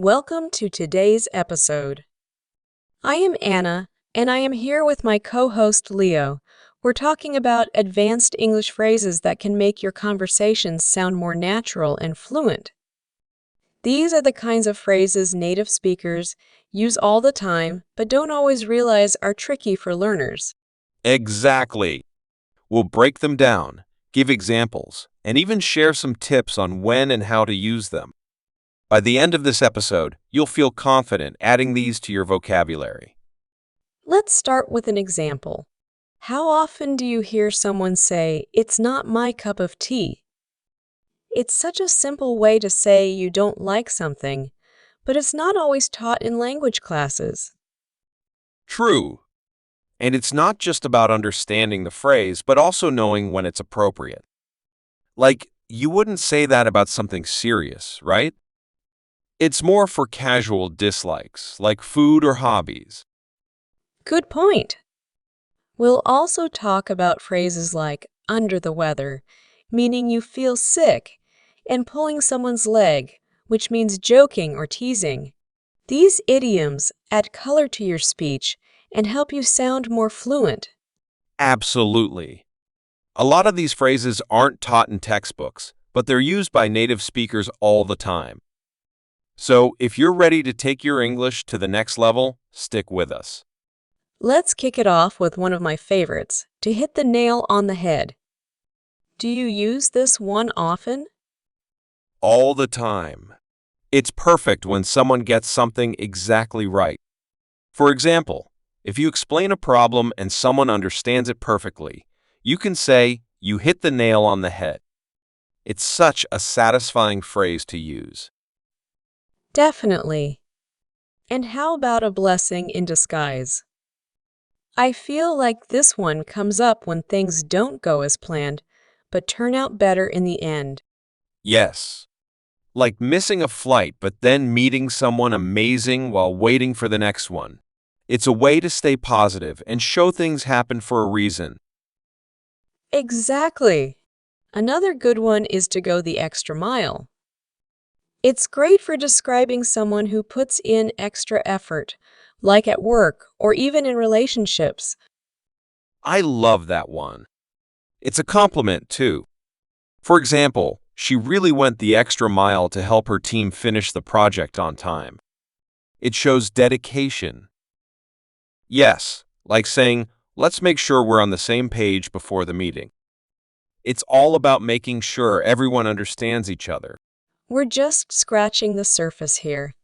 Welcome to today's episode. I am Anna, and I am here with my co-host Leo. We're talking about advanced English phrases that can make your conversations sound more natural and fluent. These are the kinds of phrases native speakers use all the time, but don't always realize are tricky for learners. Exactly. We'll break them down, give examples, and even share some tips on when and how to use them. By the end of this episode, you'll feel confident adding these to your vocabulary. Let's start with an example. How often do you hear someone say, "It's not my cup of tea"? It's such a simple way to say you don't like something, but it's not always taught in language classes. True. And it's not just about understanding the phrase, but also knowing when it's appropriate. Like, you wouldn't say that about something serious, right? It's more for casual dislikes, like food or hobbies. Good point. We'll also talk about phrases like under the weather, meaning you feel sick, and pulling someone's leg, which means joking or teasing. These idioms add color to your speech and help you sound more fluent. Absolutely. A lot of these phrases aren't taught in textbooks, but they're used by native speakers all the time. So, if you're ready to take your English to the next level, stick with us. Let's kick it off with one of my favorites, to hit the nail on the head. Do you use this one often? All the time. It's perfect when someone gets something exactly right. For example, if you explain a problem and someone understands it perfectly, you can say, "You hit the nail on the head." It's such a satisfying phrase to use. Definitely. And how about a blessing in disguise? I feel like this one comes up when things don't go as planned, but turn out better in the end. Yes. Like missing a flight but then meeting someone amazing while waiting for the next one. It's a way to stay positive and show things happen for a reason. Exactly. Another good one is to go the extra mile. It's great for describing someone who puts in extra effort, like at work or even in relationships. I love that one. It's a compliment, too. For example, she really went the extra mile to help her team finish the project on time. It shows dedication. Yes, like saying, "Let's make sure we're on the same page before the meeting." It's all about making sure everyone understands each other. We're just scratching the surface here.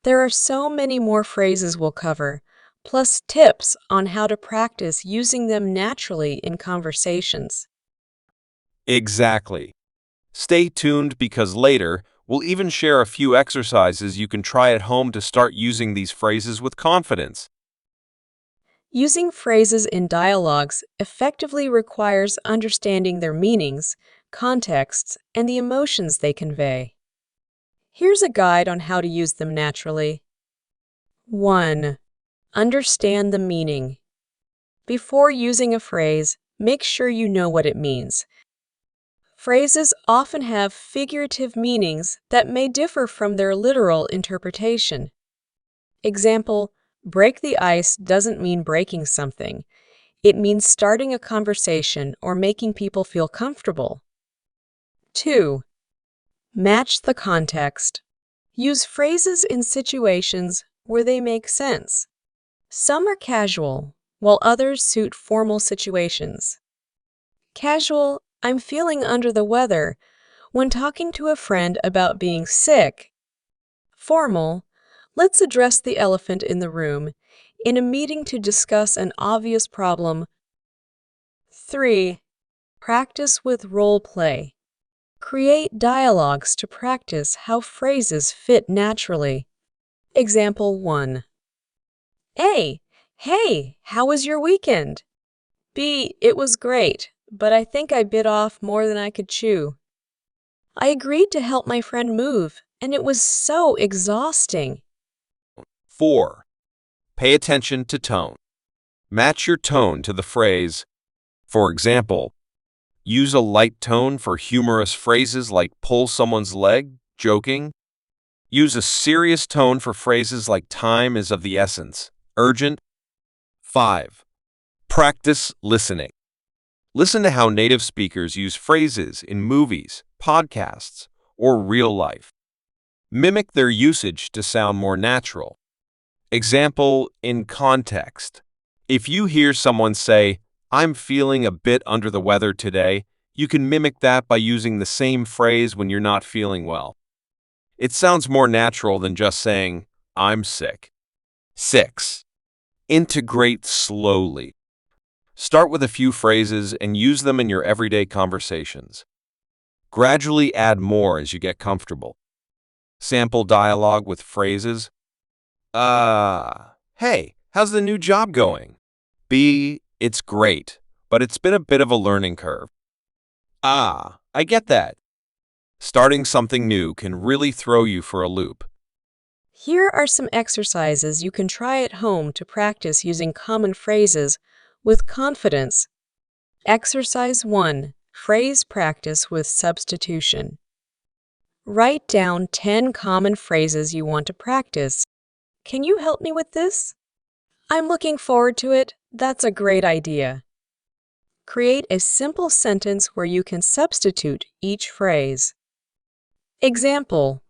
There are so many more phrases we'll cover, plus tips on how to practice using them naturally in conversations. Exactly. Stay tuned because later, we'll even share a few exercises you can try at home to start using these phrases with confidence. Using phrases in dialogues effectively requires understanding their meanings, contexts, and the emotions they convey. Here's a guide on how to use them naturally. 1. Understand the meaning. Before using a phrase, make sure you know what it means. Phrases often have figurative meanings that may differ from their literal interpretation. Example, break the ice doesn't mean breaking something. It means starting a conversation or making people feel comfortable. 2. Match the context. Use phrases in situations where they make sense. Some are casual, while others suit formal situations. Casual, "I'm feeling under the weather," when talking to a friend about being sick. Formal, "Let's address the elephant in the room," in a meeting to discuss an obvious problem. 3. Practice with role play. Create dialogues to practice how phrases fit naturally. Example 1. A. Hey, how was your weekend? B. It was great, but I think I bit off more than I could chew. I agreed to help my friend move, and it was so exhausting. 4. Pay attention to tone. Match your tone to the phrase. For example, use a light tone for humorous phrases like pull someone's leg, joking. Use a serious tone for phrases like time is of the essence, urgent. 5. Practice listening. Listen to how native speakers use phrases in movies, podcasts, or real life. Mimic their usage to sound more natural. Example in context. If you hear someone say, "I'm feeling a bit under the weather today," you can mimic that by using the same phrase when you're not feeling well. It sounds more natural than just saying, "I'm sick." 6. Integrate slowly. Start with a few phrases and use them in your everyday conversations. Gradually add more as you get comfortable. Sample dialogue with phrases. Hey, how's the new job going? B, it's great, but it's been a bit of a learning curve. I get that. Starting something new can really throw you for a loop. Here are some exercises you can try at home to practice using common phrases with confidence. Exercise 1. Phrase practice with substitution. Write down 10 common phrases you want to practice. Can you help me with this? I'm looking forward to it. That's a great idea. Create a simple sentence where you can substitute each phrase. Example.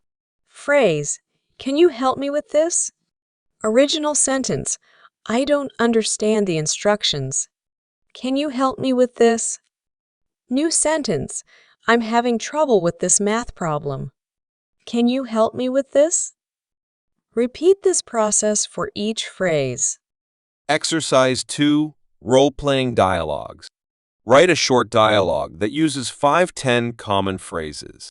Phrase. Can you help me with this? Original sentence. I don't understand the instructions. Can you help me with this? New sentence. I'm having trouble with this math problem. Can you help me with this? Repeat this process for each phrase. Exercise 2. Role-playing dialogues. Write a short dialogue that uses 5-10 common phrases.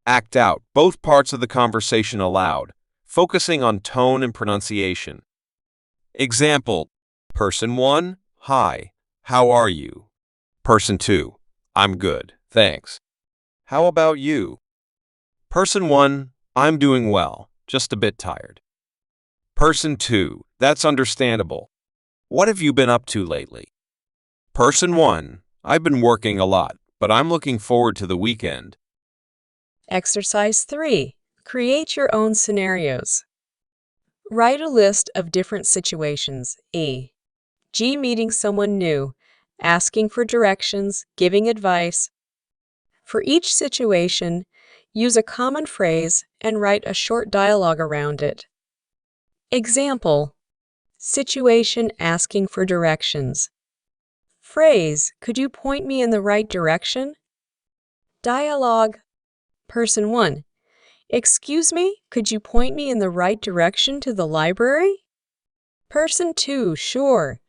Act out both parts of the conversation aloud, focusing on tone and pronunciation. Example. Person 1, "Hi, how are you?" Person 2, "I'm good, thanks. How about you?" Person 1, "I'm doing well, just a bit tired." Person 2, "That's understandable. What have you been up to lately?" Person 1, "I've been working a lot, but I'm looking forward to the weekend." Exercise 3. Create your own scenarios. Write a list of different situations. E. G. Meeting someone new, asking for directions, giving advice. For each situation, use a common phrase and write a short dialogue around it. Example. Situation asking for directions. Phrase, could you point me in the right direction? Dialogue. Person 1. Excuse me, could you point me in the right direction to the library? Person 2. Sure.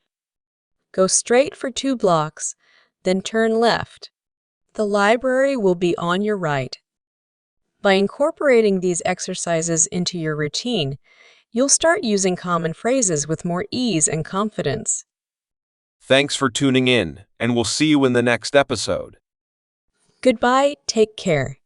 Go straight for 2 blocks, then turn left. The library will be on your right. By incorporating these exercises into your routine, you'll start using common phrases with more ease and confidence. Thanks for tuning in, and we'll see you in the next episode. Goodbye, take care.